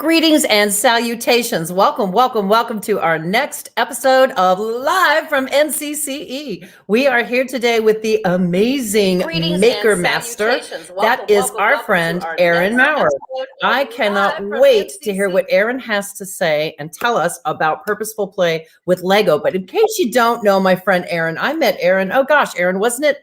Greetings and salutations. Welcome, welcome, welcome to our next episode of Live from NCCE. We are here today with the amazing Maker Master. That is our friend, Aaron Maurer. I cannot wait to hear what Aaron has to say and tell us about purposeful play with Lego. But in case you don't know my friend Aaron, I met Aaron. Oh gosh, Aaron, wasn't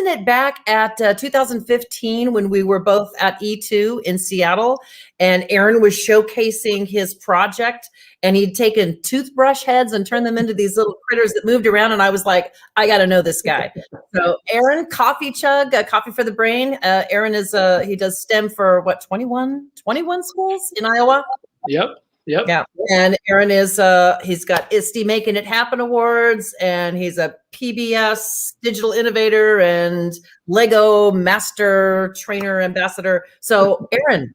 it back at 2015 when we were both at E2 in Seattle and Aaron was showcasing his project and he'd taken toothbrush heads and turned them into these little critters that moved around. And I was like, I got to know this guy. So Aaron, coffee chug, coffee for the brain. Aaron is, he does STEM for what, 21 schools in Iowa? Yep. Yeah. And Aaron is, he's got ISTE Making It Happen Awards, and he's a PBS digital innovator and Lego master trainer ambassador. So Aaron,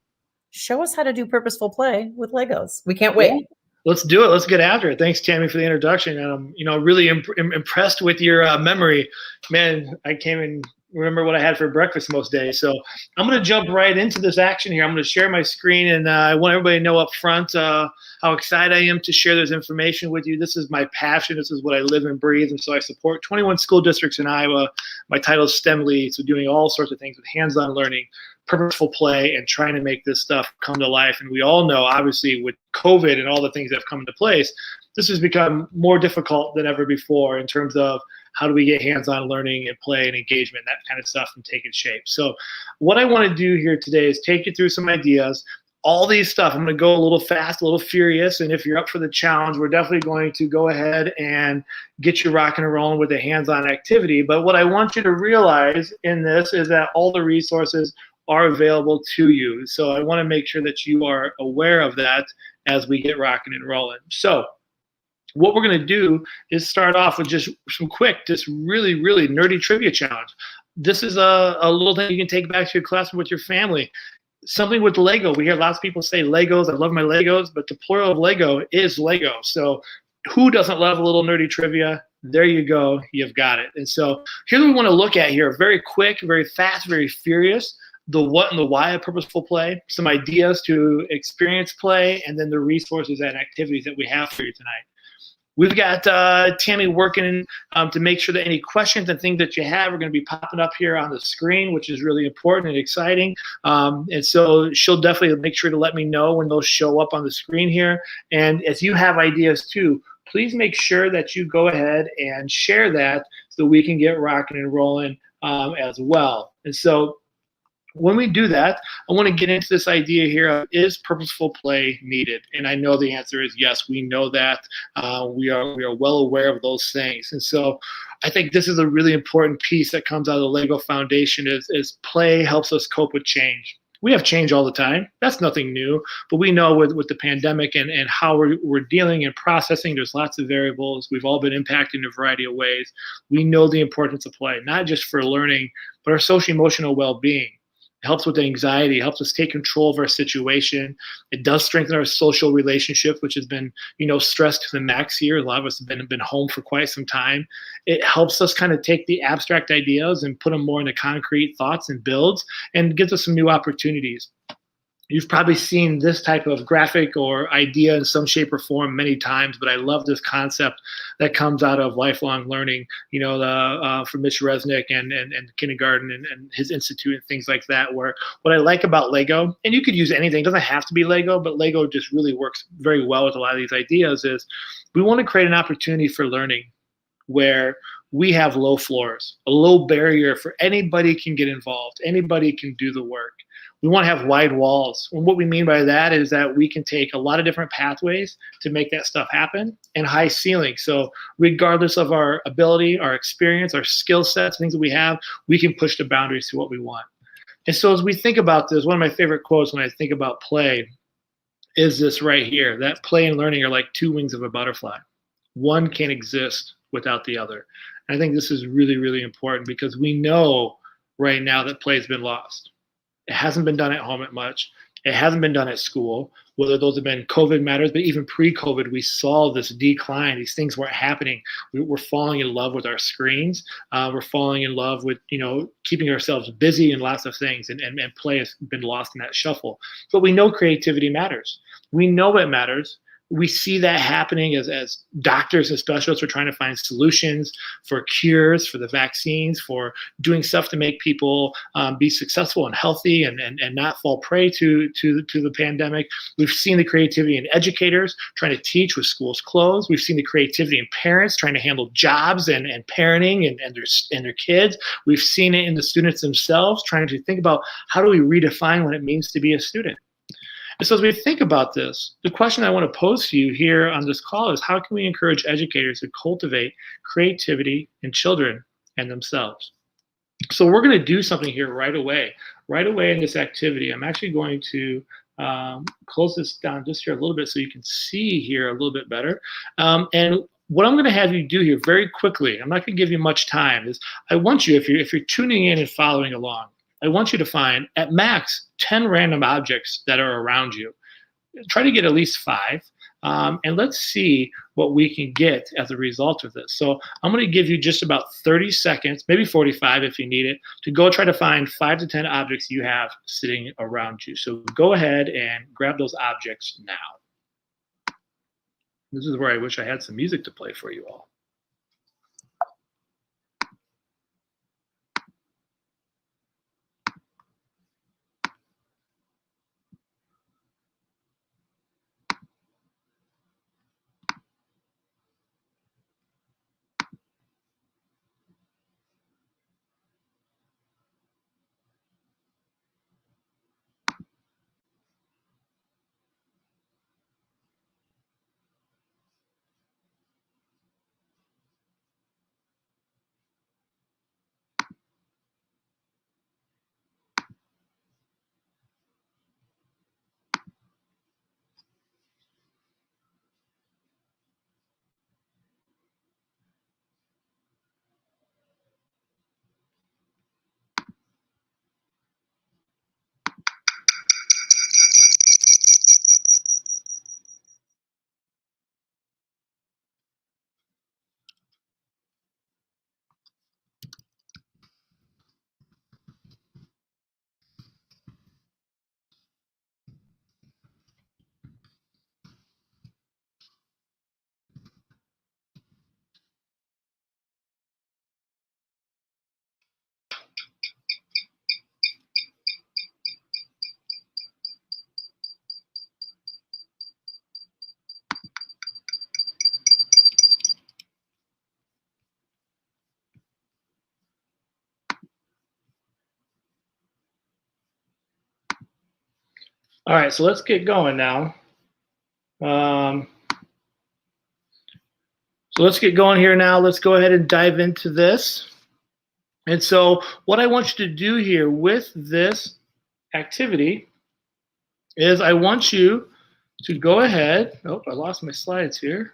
show us how to do purposeful play with Legos. We can't wait. Yeah. Let's do it. Let's get after it. Thanks, Tammy, for the introduction. And I'm, really impressed with your memory. Man, I came and remember what I had for breakfast most days. So I'm going to jump right into this action here. I'm going to share my screen, and I want everybody to know up front how excited I am to share this information with you. This is my passion. This is what I live and breathe. And so I support 21 school districts in Iowa. My title is STEM lead, so doing all sorts of things with hands-on learning, purposeful play, and trying to make this stuff come to life. And we all know, obviously, with COVID and all the things that have come into place, this has become more difficult than ever before in terms of how do we get hands-on learning and play and engagement, that kind of stuff, and taking shape. So what I want to do here today is take you through some ideas. All these stuff, I'm going to go a little fast, a little furious, and if you're up for the challenge, we're definitely going to go ahead and get you rocking and rolling with a hands-on activity. But what I want you to realize in this is that all the resources are available to you. So I want to make sure that you are aware of that as we get rocking and rolling. So what we're going to do is start off with just some quick, just really, really nerdy trivia challenge. This is a little thing you can take back to your classroom with your family. Something with Lego. We hear lots of people say Legos. I love my Legos, but the plural of Lego is Lego. So who doesn't love a little nerdy trivia? There you go. You've got it. And so here's what we want to look at here. Very quick, very fast, very furious. The what and the why of purposeful play, some ideas to experience play, and then the resources and activities that we have for you tonight. We've got Tammy working to make sure that any questions and things that you have are going to be popping up here on the screen, which is really important and exciting. And so she'll definitely make sure to let me know when those show up on the screen here. And as you have ideas too, please make sure that you go ahead and share that so we can get rocking and rolling as well. And so when we do that, I want to get into this idea here of, is purposeful play needed? And I know the answer is yes. We know that. We are well aware of those things. And so I think this is a really important piece that comes out of the Lego Foundation is play helps us cope with change. We have change all the time. That's nothing new. But we know with the pandemic and how we're dealing and processing, there's lots of variables. We've all been impacted in a variety of ways. We know the importance of play, not just for learning, but our social emotional well-being. It helps with anxiety, helps us take control of our situation. It does strengthen our social relationship, which has been, stressed to the max here. A lot of us have been home for quite some time. It helps us kind of take the abstract ideas and put them more into concrete thoughts and builds, and gives us some new opportunities. You've probably seen this type of graphic or idea in some shape or form many times, but I love this concept that comes out of lifelong learning, from Mitch Resnick and kindergarten and his institute and things like that, where what I like about Lego, and you could use anything, it doesn't have to be Lego, but Lego just really works very well with a lot of these ideas, is we want to create an opportunity for learning where we have low floors, a low barrier for anybody can get involved, anybody can do the work. We want to have wide walls. And what we mean by that is that we can take a lot of different pathways to make that stuff happen, and high ceilings. So regardless of our ability, our experience, our skill sets, things that we have, we can push the boundaries to what we want. And so as we think about this, one of my favorite quotes when I think about play is this right here, that play and learning are like two wings of a butterfly. One can't exist without the other. And I think this is really, really important because we know right now that play has been lost. It hasn't been done at home at much. It hasn't been done at school. whether those have been COVID matters, but even pre-COVID, we saw this decline. These things weren't happening. We're falling in love with our screens. We're falling in love with, keeping ourselves busy and lots of things, and play has been lost in that shuffle. But we know creativity matters. We know it matters. We see that happening as doctors and specialists are trying to find solutions for cures, for the vaccines, for doing stuff to make people be successful and healthy and not fall prey to the pandemic. We've seen the creativity in educators trying to teach with schools closed. We've seen the creativity in parents trying to handle jobs and parenting and their kids. We've seen it in the students themselves trying to think about, how do we redefine what it means to be a student? And so as we think about this, the question I want to pose to you here on this call is, how can we encourage educators to cultivate creativity in children and themselves? So we're going to do something here right away in this activity. I'm actually going to close this down just here a little bit so you can see here a little bit better. And what I'm going to have you do here very quickly, I'm not going to give you much time, is I want you, if you're tuning in and following along, I want you to find at max 10 random objects that are around you. Try to get at least 5. And let's see what we can get as a result of this. So I'm going to give you just about 30 seconds, maybe 45 if you need it, to go try to find 5 to 10 objects you have sitting around you. So go ahead and grab those objects now. This is where I wish I had some music to play for you all. All right, so let's get going now. So let's get going here now. Let's go ahead and dive into this. And so what I want you to do here with this activity is I want you to go ahead. Oh, I lost my slides here.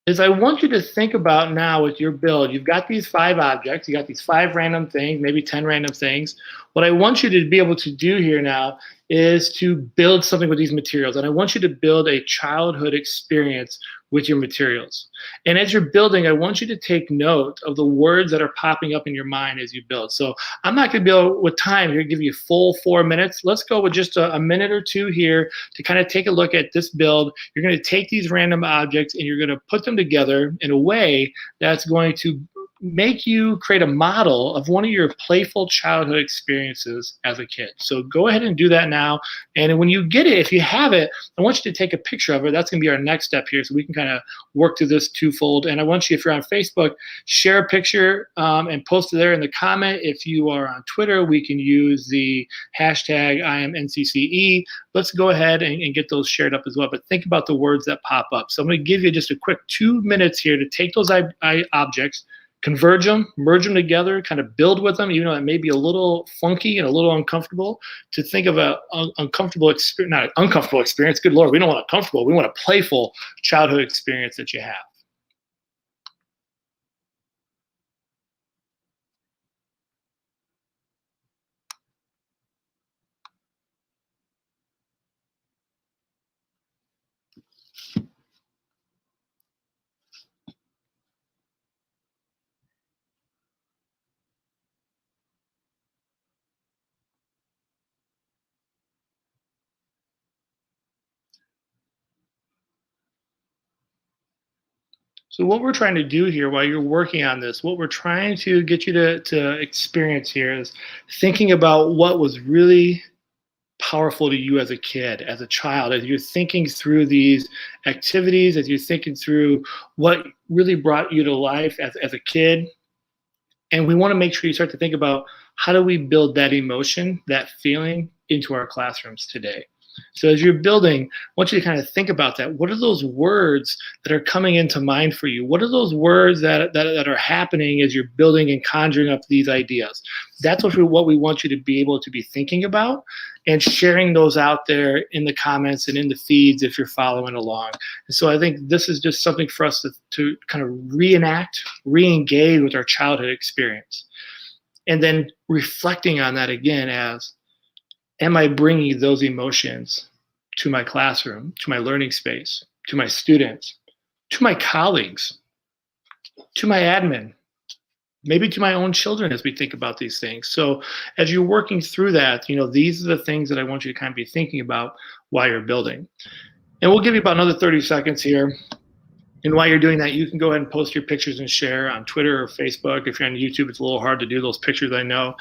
Is I want you to think about now with your build, you've got these 5 objects, you got these 5 random things, maybe 10 random things. What I want you to be able to do here now is to build something with these materials. And I want you to build a childhood experience with your materials. And as you're building, I want you to take note of the words that are popping up in your mind as you build. So I'm not going to be able, with time here, give you a full 4 minutes. Let's go with just a minute or 2 here to kind of take a look at this build. You're going to take these random objects and you're going to put them together in a way that's going to make you create a model of one of your playful childhood experiences as a kid. So go ahead and do that now. And when you get it, if you have it, I want you to take a picture of it. That's going to be our next step here, so we can kind of work through this twofold. And I want you, if you're on Facebook, share a picture and post it there in the comment. If you are on Twitter, we can use the hashtag IamNCCE. Let's go ahead and get those shared up as well. But think about the words that pop up. So I'm going to give you just a quick 2 minutes here to take those objects, converge them, merge them together, kind of build with them, even though it may be a little funky and a little uncomfortable, to think of an uncomfortable experience, not an uncomfortable experience. Good Lord, we don't want a comfortable, we want a playful childhood experience that you have. So what we're trying to do here while you're working on this, what we're trying to get you to experience here is thinking about what was really powerful to you as a kid, as a child, as you're thinking through these activities, as you're thinking through what really brought you to life as a kid. And we want to make sure you start to think about how do we build that emotion, that feeling into our classrooms today. So as you're building, I want you to kind of think about that. What are those words that are coming into mind for you? What are those words that are happening as you're building and conjuring up these ideas? That's what we want you to be able to be thinking about and sharing those out there in the comments and in the feeds if you're following along. And so I think this is just something for us to kind of reenact, re-engage with our childhood experience. And then reflecting on that again as, am I bringing those emotions to my classroom, to my learning space, to my students, to my colleagues, to my admin, maybe to my own children as we think about these things? So as you're working through that, these are the things that I want you to kind of be thinking about while you're building. And we'll give you about another 30 seconds here. And while you're doing that, you can go ahead and post your pictures and share on Twitter or Facebook. If you're on YouTube, it's a little hard to do those pictures, I know.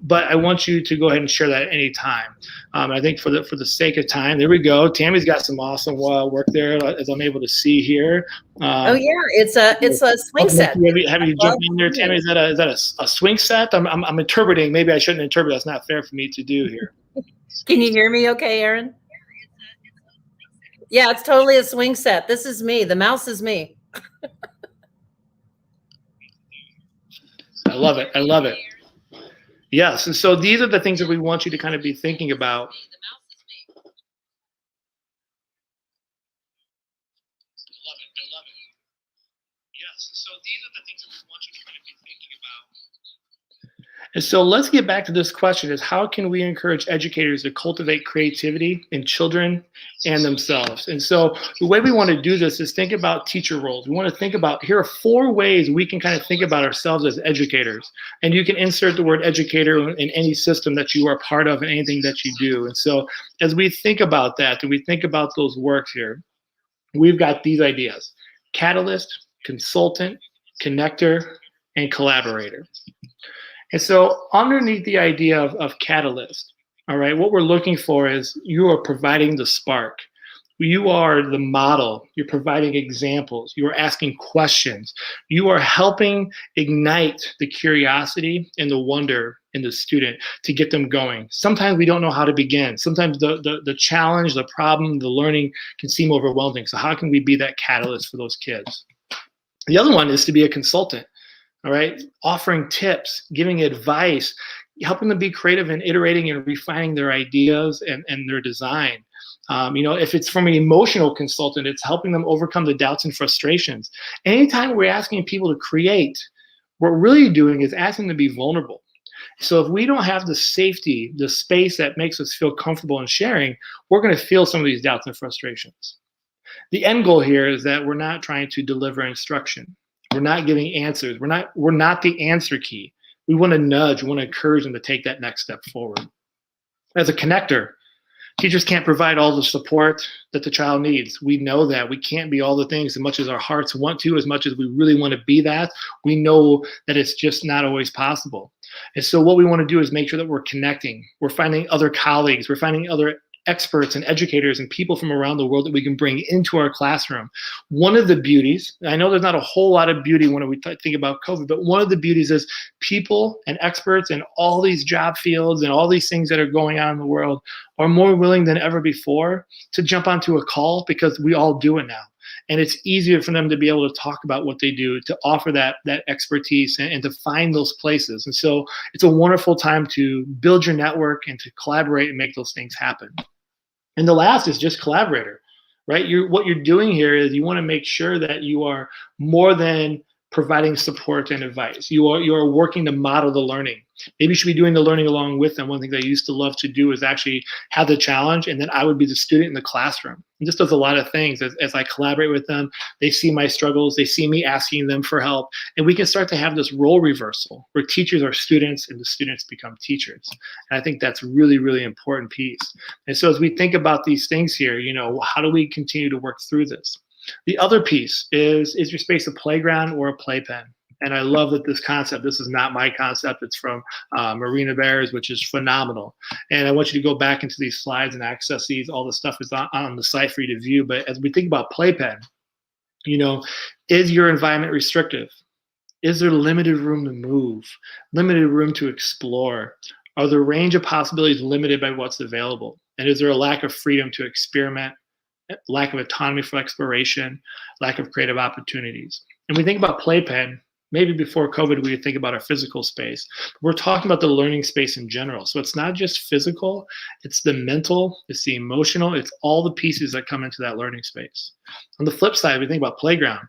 But I want you to go ahead and share that at any time. I think for the sake of time, there we go. Tammy's got some awesome work there, as I'm able to see here. Oh yeah, it's a swing set. Have you jumped in there, Tammy? Is that a swing set? I'm interpreting. Maybe I shouldn't interpret. That's not fair for me to do here. Can you hear me okay, Aaron? Yeah, it's totally a swing set. This is me. The mouse is me. I love it. I love it. Yes. And so these are the things that we want you to kind of be thinking about. Yes. So these are the things that we want you to kind of be thinking about. And so let's get back to this question: is how can we encourage educators to cultivate creativity in children and themselves? And so the way we want to do this is think about teacher roles. We want to think about, here are 4 ways we can kind of think about ourselves as educators. And you can insert the word educator in any system that you are part of and anything that you do. And so as we think about that, and we think about those works here, we've got these ideas: catalyst, consultant, connector, and collaborator. And so underneath the idea of catalyst, all right, what we're looking for is you are providing the spark. You are the model. You're providing examples. You are asking questions. You are helping ignite the curiosity and the wonder in the student to get them going. Sometimes we don't know how to begin. Sometimes the challenge, the problem, the learning can seem overwhelming. So how can we be that catalyst for those kids? The other one is to be a consultant. All right, offering tips, giving advice, helping them be creative and iterating and refining their ideas and their design. If it's from an emotional consultant, it's helping them overcome the doubts and frustrations. Anytime we're asking people to create, what we're really doing is asking them to be vulnerable. So if we don't have the safety, the space that makes us feel comfortable in sharing, we're going to feel some of these doubts and frustrations. The end goal here is that we're not trying to deliver instruction. We're not giving answers. We're not the answer key. We want to nudge, we want to encourage them to take that next step forward. As a connector, teachers can't provide all the support that the child needs. We know that. We can't be all the things as much as our hearts want to, as much as we really want to be that. We know that it's just not always possible. And so what we want to do is make sure that we're connecting. We're finding other colleagues. We're finding other experts and educators and people from around the world that we can bring into our classroom. One of the beauties, I know there's not a whole lot of beauty when we think about COVID, but one of the beauties is people and experts in all these job fields and all these things that are going on in the world are more willing than ever before to jump onto a call, because we all do it now. And it's easier for them to be able to talk about what they do, to offer that expertise and to find those places. And so it's a wonderful time to build your network and to collaborate and make those things happen. And the last is just collaborator, right? What you're doing here is you want to make sure that you are more than providing support and advice. You are working to model the learning. Maybe you should be doing the learning along with them. One thing that I used to love to do is actually have the challenge, and then I would be the student in the classroom. And this does a lot of things. As I collaborate with them, they see my struggles, they see me asking them for help, and we can start to have this role reversal where teachers are students and the students become teachers. And I think that's really, really important piece. And so as we think about these things here, how do we continue to work through this? The other piece is your space a playground or a playpen? And I love that this is not my concept. It's from Marina Bears, which is phenomenal. And I want you to go back into these slides and access these. All the stuff is on the site for you to view. But as we think about playpen, is your environment restrictive? Is there limited room to move, limited room to explore? Are the range of possibilities limited by what's available? And is there a lack of freedom to experiment, lack of autonomy for exploration, lack of creative opportunities? And we think about playpen, maybe before COVID, we would think about our physical space. We're talking about the learning space in general. So it's not just physical, it's the mental, it's the emotional, it's all the pieces that come into that learning space. On the flip side, we think about playground.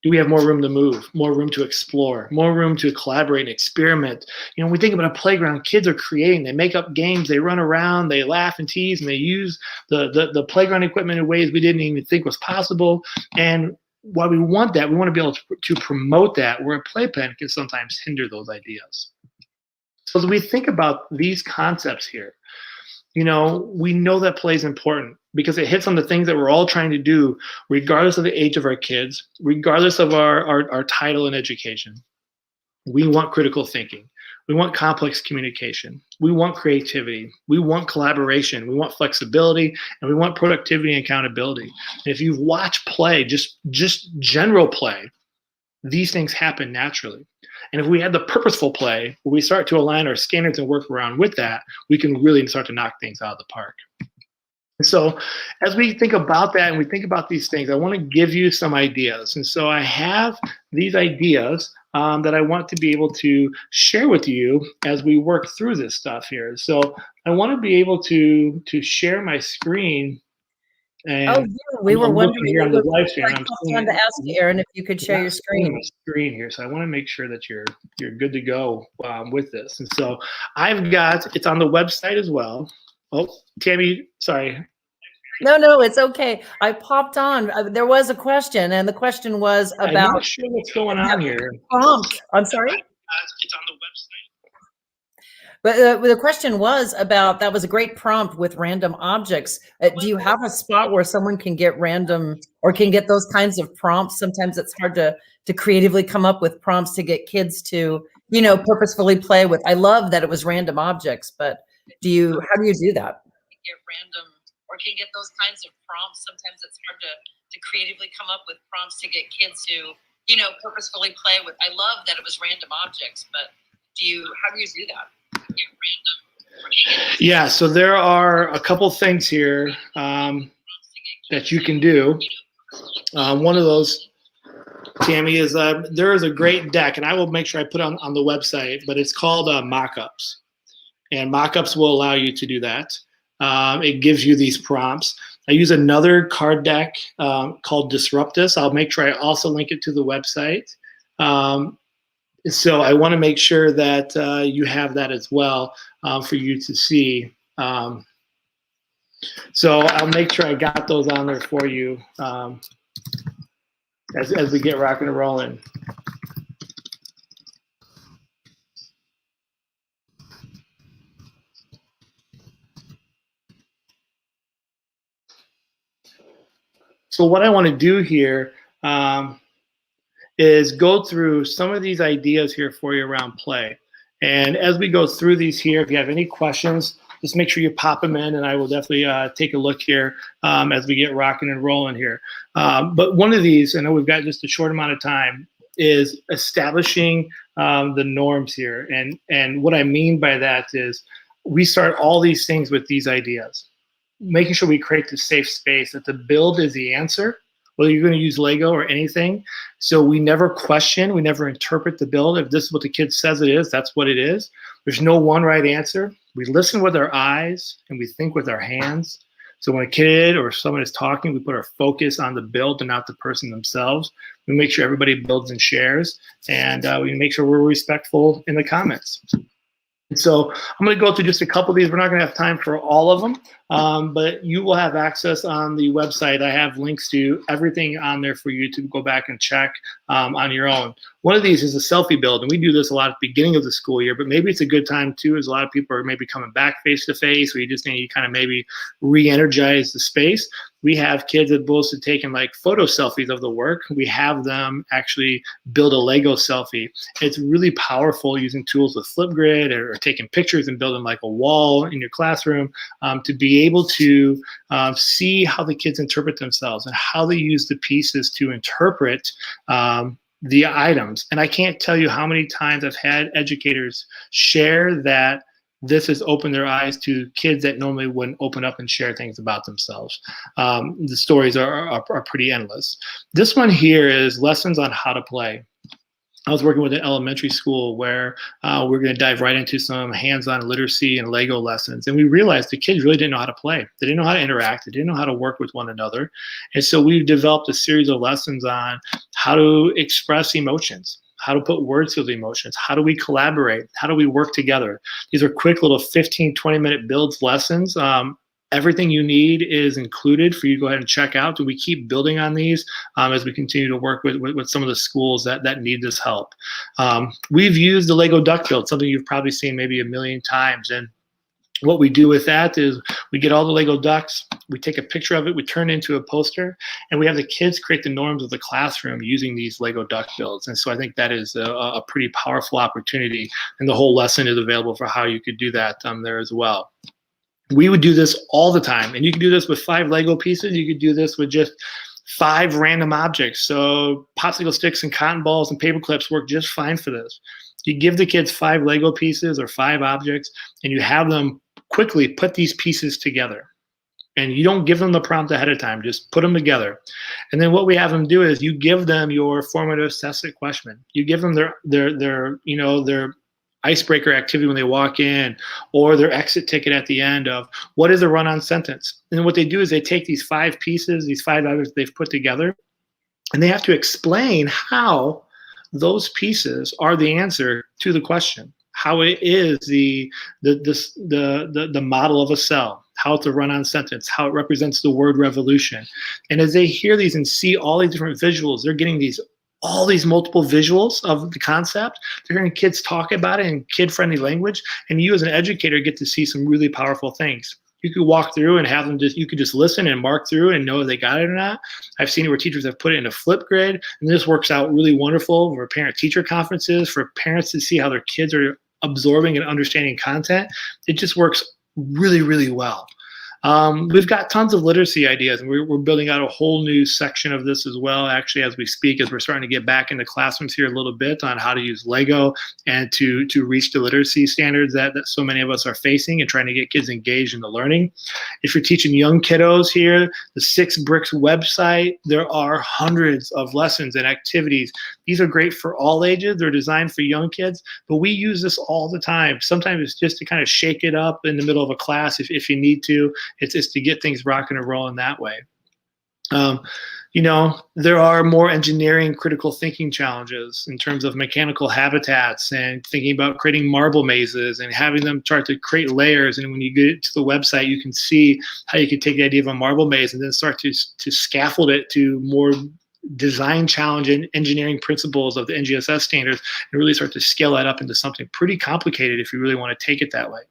Do we have more room to move, more room to explore, more room to collaborate and experiment? When we think about a playground, kids are creating, they make up games, they run around, they laugh and tease, and they use the playground equipment in ways we didn't even think was possible. And while we want that, we want to be able to promote that, where a playpen can sometimes hinder those ideas. So as we think about these concepts here, we know that play is important because it hits on the things that we're all trying to do, regardless of the age of our kids, regardless of our title in education. We want critical thinking. We want complex communication. We want creativity. We want collaboration. We want flexibility, and we want productivity and accountability. And if you've watched play, just general play, these things happen naturally. And if we have the purposeful play, where we start to align our standards and work around with that, we can really start to knock things out of the park. And so as we think about that and we think about these things, I want to give you some ideas. And so I have these ideas that I want to be able to share with you as we work through this stuff here. So I want to be able to share my screen. And we were wondering here on the live stream. I wanted to ask Aaron if you could share your screen. Here, so I want to make sure that you're good to go with this. And so I've got it's on the website as well. Oh, Tammy, sorry. No, it's okay. I popped on. There was a question, and the question was about. I'm not sure what's going on here. Prompt. I'm sorry. It's on the website. But the question was about, that was a great prompt with random objects. Do you have a spot where someone can get random or can get those kinds of prompts? Sometimes it's hard to creatively come up with prompts to get kids to, purposefully play with. I love that it was random objects, but how do you do that? Get random or can get those kinds of prompts. Sometimes it's hard to creatively come up with prompts to get kids to, purposefully play with. I love that it was random objects, but how do you do that? Yeah, so there are a couple things here that you can do. One of those, Tammy, is there is a great deck, and I will make sure I put it on the website, but it's called Mockups. And Mockups will allow you to do that. It gives you these prompts. I use another card deck called Disruptus. I'll make sure I also link it to the website. So I want to make sure that you have that as well for you to see. So I'll make sure I got those on there for you as we get rocking and rolling. So what I want to do here is go through some of these ideas here for you around play. And as we go through these here, if you have any questions, just make sure you pop them in, and I will definitely take a look here as we get rocking and rolling here. But one of these, I know we've got just a short amount of time, is establishing the norms here. And what I mean by that is we start all these things with these ideas, making sure we create the safe space, that the build is the answer, whether you're going to use Lego or anything. So we never question, we never interpret the build. If this is what the kid says it is, that's what it is. There's no one right answer. We listen with our eyes and we think with our hands. So when a kid or someone is talking, we put our focus on the build and not the person themselves. We make sure everybody builds and shares, and we make sure we're respectful in the comments. So I'm going to go through just a couple of these. We're not going to have time for all of them, but you will have access on the website. I have links to everything on there for you to go back and check on your own. One of these is a selfie build, and we do this a lot at the beginning of the school year, but maybe it's a good time too, as a lot of people are maybe coming back face-to-face, where you just need to kind of maybe re-energize the space. we have kids that both have taken like photo selfies of the work. We have them actually build a Lego selfie. It's really powerful using tools with Flipgrid or taking pictures and building like a wall in your classroom to be able to see how the kids interpret themselves and how they use the pieces to interpret the items. And I can't tell you how many times I've had educators share that this has opened their eyes to kids that normally wouldn't open up and share things about themselves. The stories are pretty endless. This one here is lessons on how to play. I was working with an elementary school where we're going to dive right into some hands-on literacy and Lego lessons. And we realized the kids really didn't know how to play. They didn't know how to interact. They didn't know how to work with one another. And so we've developed a series of lessons on how to express emotions, how to put words to the emotions, how do we collaborate, how do we work together. These are quick little 15, 20-minute builds lessons. Everything you need is included for you to go ahead and check out. And we keep building on these as we continue to work with some of the schools that need this help. We've used the Lego duck build, something you've probably seen maybe a million times. And what we do with that is we get all the Lego ducks, we take a picture of it, we turn it into a poster, and we have the kids create the norms of the classroom using these Lego duck builds. And so I think that is a pretty powerful opportunity, and the whole lesson is available for how you could do that there as well. We would do this all the time, and you could do this with 5 Lego pieces. You could do this with just 5 random objects. So popsicle sticks and cotton balls and paper clips work just fine for this. You give the kids 5 Lego pieces or 5 objects, and you have them quickly put these pieces together. And you don't give them the prompt ahead of time, just put them together. And then what we have them do is you give them your formative assessment question. You give them their icebreaker activity when they walk in, or their exit ticket at the end of what is a run-on sentence. And what they do is they take these 5 pieces, these 5 items they've put together, and they have to explain how those pieces are the answer to the question, how it is the model of a cell, how it's a run-on sentence, how it represents the word revolution. And as they hear these and see all these different visuals, they're getting all these multiple visuals of the concept. They're hearing kids talk about it in kid-friendly language, and you as an educator get to see some really powerful things. You could walk through and have them you could just listen and mark through and know if they got it or not. I've seen it where teachers have put it in a Flipgrid, and this works out really wonderful for parent-teacher conferences, for parents to see how their kids are absorbing and understanding content. It just works really, really well. We've got tons of literacy ideas, and we're building out a whole new section of this as well, actually, as we speak, as we're starting to get back into classrooms here a little bit on how to use Lego and to reach the literacy standards that so many of us are facing and trying to get kids engaged in the learning. If you're teaching young kiddos here, the 6 Bricks website, there are hundreds of lessons and activities. These are great for all ages. They're designed for young kids, but we use this all the time. Sometimes it's just to kind of shake it up in the middle of a class if you need to. It's to get things rocking and rolling that way. There are more engineering critical thinking challenges in terms of mechanical habitats and thinking about creating marble mazes and having them start to create layers. And when you get to the website, you can see how you can take the idea of a marble maze and then start to scaffold it to more design challenge and engineering principles of the NGSS standards and really start to scale that up into something pretty complicated if you really want to take it that way.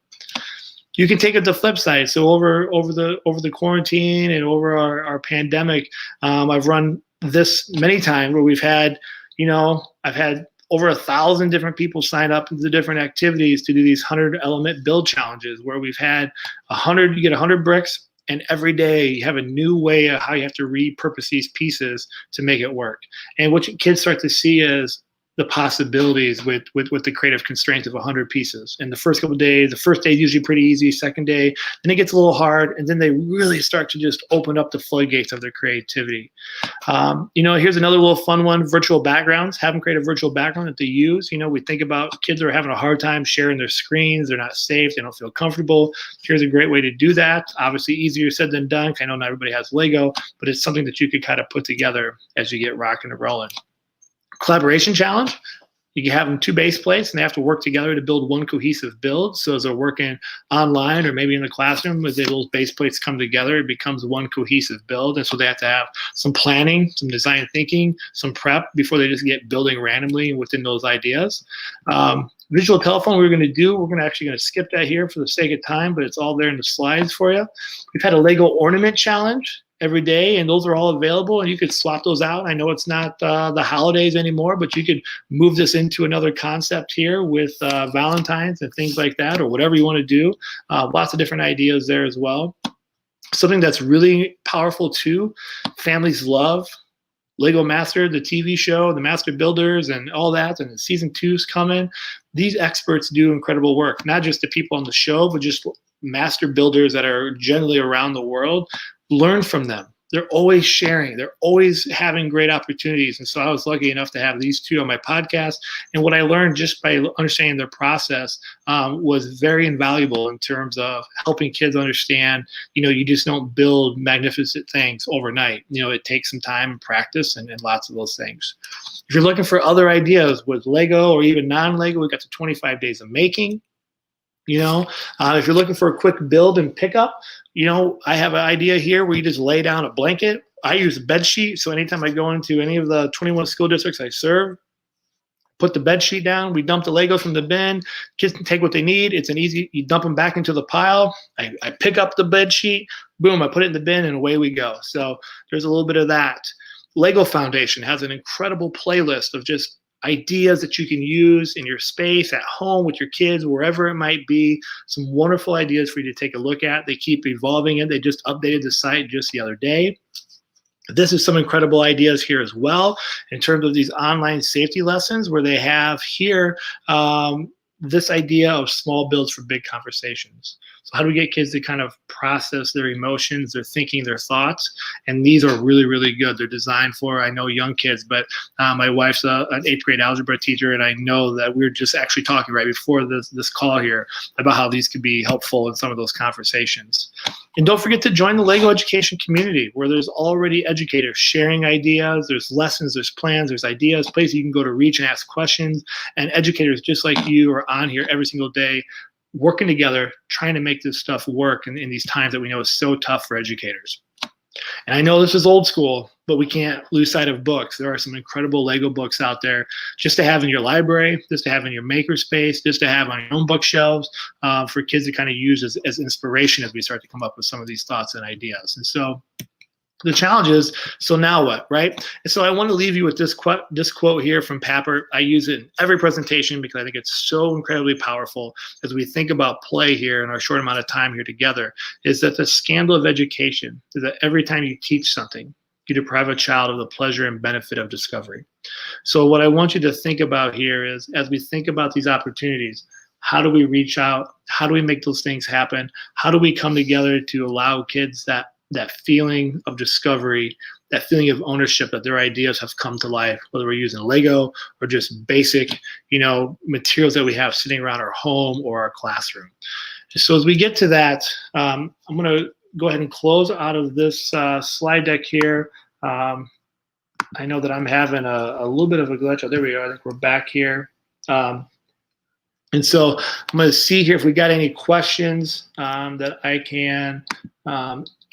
You can take it the flip side. So over the quarantine and over our pandemic, I've run this many times where we've had, I've had over 1,000 different people sign up to the different activities to do these 100-element build challenges where we've had 100, you get 100 bricks, and every day you have a new way of how you have to repurpose these pieces to make it work. And what kids start to see is the possibilities with the creative constraints of 100 pieces. And the first couple of days, the first day is usually pretty easy, second day, then it gets a little hard, and then they really start to just open up the floodgates of their creativity. Here's another little fun one, virtual backgrounds. Have them create a virtual background that they use. We think about kids are having a hard time sharing their screens, they're not safe, they don't feel comfortable. Here's a great way to do that. Obviously easier said than done. I know not everybody has Lego, but it's something that you could kind of put together as you get rocking and rolling. Collaboration challenge. You can have them 2 base plates and they have to work together to build one cohesive build. So as they're working online or maybe in the classroom, as those base plates come together, it becomes one cohesive build. And so they have to have some planning, some design thinking, some prep before they just get building randomly within those ideas. Visual telephone we're actually going to skip that here for the sake of time, but it's all there in the slides for you. We've had a Lego ornament challenge. every day, and those are all available, and you could swap those out. I know it's not the holidays anymore, but you could move this into another concept here with Valentine's and things like that, or whatever you want to do. Lots of different ideas there as well. Something that's really powerful too, families love Lego Master, the TV show, the Master Builders, and all that, and season 2's coming. These experts do incredible work, not just the people on the show, but just master builders that are generally around the world. Learn from them. They're always sharing. They're always having great opportunities. And so I was lucky enough to have these two on my podcast. And what I learned just by understanding their process was very invaluable in terms of helping kids understand, you just don't build magnificent things overnight. It takes some time and practice and lots of those things. If you're looking for other ideas with Lego or even non-Lego, we've got the 25 days of making. If you're looking for a quick build and pickup, I have an idea here where you just lay down a blanket. I use a bed sheet, so anytime I go into any of the 21 school districts I serve, put the bed sheet down. We dump the Legos from the bin. Kids can take what they need. It's you dump them back into the pile. I pick up the bed sheet, boom, I put it in the bin, and away we go. So there's a little bit of that. Lego Foundation has an incredible playlist of just ideas that you can use in your space, at home, with your kids, wherever it might be. Some wonderful ideas for you to take a look at. They keep evolving it. They just updated the site just the other day. This is some incredible ideas here as well in terms of these online safety lessons, where they have here this idea of small builds for big conversations. So how do we get kids to kind of process their emotions, their thinking, their thoughts? And these are really, really good. They're designed for, I know, young kids, but my wife's an 8th grade algebra teacher, and I know that we were just actually talking right before this call here about how these could be helpful in some of those conversations. And don't forget to join the Lego education community, where there's already educators sharing ideas, there's lessons, there's plans, there's ideas, places you can go to reach and ask questions, and educators just like you are on here every single day, working together, trying to make this stuff work in these times that we know is so tough for educators. And I know this is old school, but we can't lose sight of books. There are some incredible Lego books out there just to have in your library, just to have in your makerspace, just to have on your own bookshelves for kids to kind of use as inspiration as we start to come up with some of these thoughts and ideas. And so the challenge is, so now what, right? And so I want to leave you with this quote here from Papert. I use it in every presentation because I think it's so incredibly powerful as we think about play here in our short amount of time here together, is that the scandal of education is that every time you teach something, you deprive a child of the pleasure and benefit of discovery. So what I want you to think about here is, as we think about these opportunities, how do we reach out? How do we make those things happen? How do we come together to allow kids that feeling of discovery, that feeling of ownership, that their ideas have come to life, whether we're using Lego or just basic, materials that we have sitting around our home or our classroom. So as we get to that, I'm going to go ahead and close out of this slide deck here. I know that I'm having a little bit of a glitch. Oh, there we go. I think we're back here. And so I'm going to see here if we got any questions that I can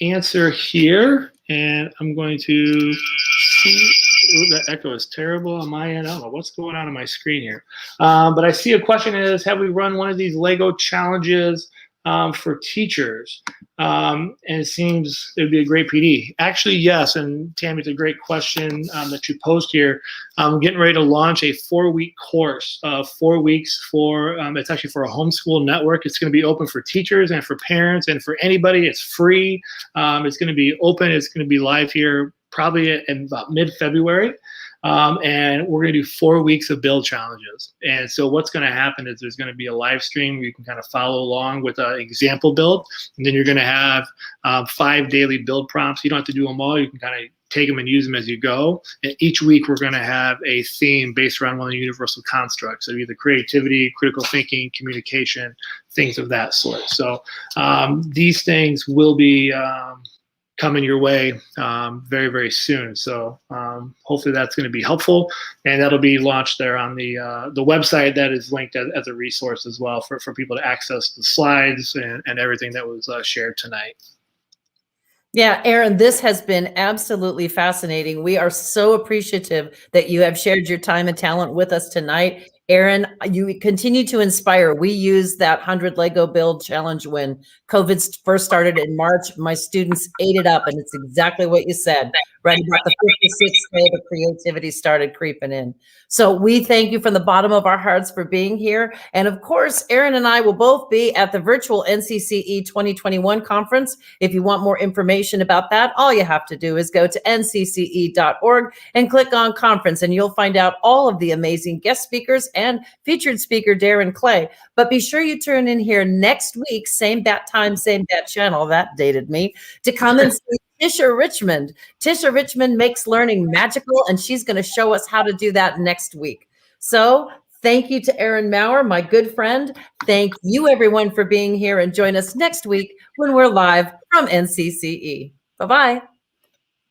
answer here, and I'm going to see. Ooh, that echo is terrible on my end. I don't know what's going on my screen here, but I see a question is, have we run one of these Lego challenges for teachers? And it seems it would be a great PD. Actually, yes. And Tammy, it's a great question that you post here. I'm getting ready to launch a 4-week course, 4 weeks for, it's actually for a homeschool network. It's going to be open for teachers and for parents and for anybody. It's free. It's going to be open. It's going to be live here probably in about mid-February. And we're going to do 4 weeks of build challenges. And so what's going to happen is there's going to be a live stream where you can kind of follow along with an example build. And then you're going to have 5 daily build prompts. You don't have to do them all. You can kind of take them and use them as you go. And each week we're going to have a theme based around one of the universal constructs of either creativity, critical thinking, communication, things of that sort. So these things will be coming your way very, very soon. So hopefully that's going to be helpful, and that'll be launched there on the website that is linked as a resource as well for people to access the slides and everything that was shared tonight. Yeah, Aaron, this has been absolutely fascinating. We are so appreciative that you have shared your time and talent with us tonight. Aaron, you continue to inspire. We used that 100 Lego build challenge when COVID first started in March. My students ate it up, and it's exactly what you said. Right about the 56th day, the creativity started creeping in. So we thank you from the bottom of our hearts for being here. And of course, Aaron and I will both be at the virtual NCCE 2021 conference. If you want more information about that, all you have to do is go to ncce.org and click on conference, and you'll find out all of the amazing guest speakers and featured speaker Darren Clay. But be sure you turn in here next week, same bat time, same bat channel, that dated me, to come and see Tisha Richmond. Tisha Richmond makes learning magical, and she's going to show us how to do that next week. So thank you to Aaron Maurer, my good friend. Thank you, everyone, for being here, and join us next week when we're live from NCCE. Bye-bye.